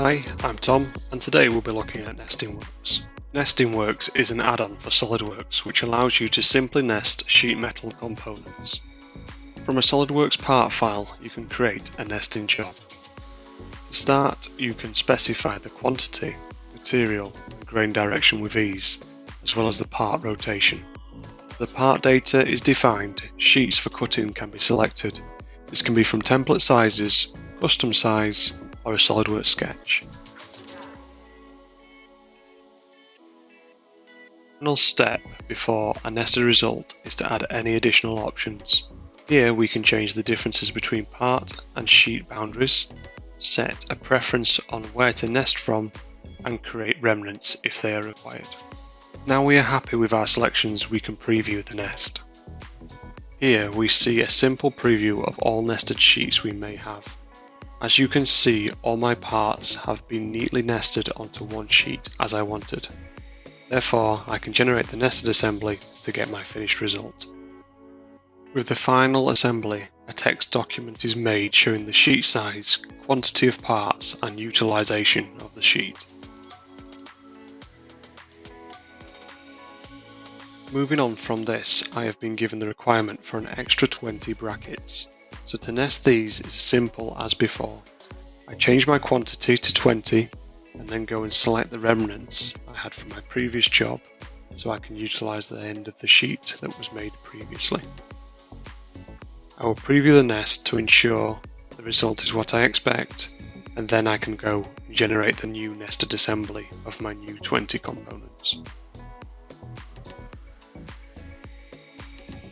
Hi, I'm Tom, and today we'll be looking at Nestingworks. Nestingworks is an add-on for SOLIDWORKS which allows you to simply nest sheet metal components. From a SOLIDWORKS part file, you can create a nesting job. To start, you can specify the quantity, material, and grain direction with ease, as well as the part rotation. The part data is defined, sheets for cutting can be selected. This can be from template sizes, custom size, or a SOLIDWORKS sketch. The final step before a nested result is to add any additional options. Here we can change the differences between part and sheet boundaries, set a preference on where to nest from, and create remnants if they are required. Now we are happy with our selections, we can preview the nest. Here we see a simple preview of all nested sheets we may have. As you can see, all my parts have been neatly nested onto one sheet as I wanted. Therefore, I can generate the nested assembly to get my finished result. With the final assembly, a text document is made showing the sheet size, quantity of parts, and utilization of the sheet. Moving on from this, I have been given the requirement for an extra 20 brackets. So to nest these is as simple as before. I change my quantity to 20 and then go and select the remnants I had from my previous job so I can utilize the end of the sheet that was made previously. I will preview the nest to ensure the result is what I expect, and then I can go and generate the new nested assembly of my new 20 components.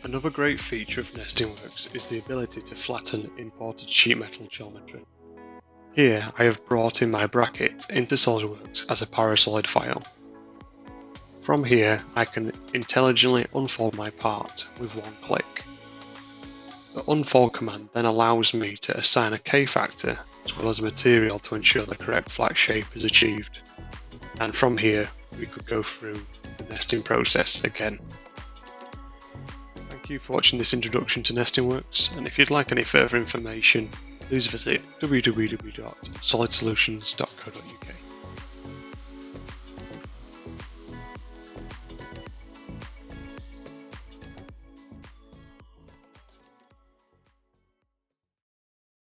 Another great feature of Nestingworks is the ability to flatten imported sheet metal geometry. Here I have brought in my bracket into SOLIDWORKS as a parasolid file. From here I can intelligently unfold my part with one click. The unfold command then allows me to assign a K-factor as well as a material to ensure the correct flat shape is achieved. And from here we could go through the nesting process again. Thank you for watching this introduction to Nestingworks, and if you'd like any further information, please visit www.solidsolutions.co.uk.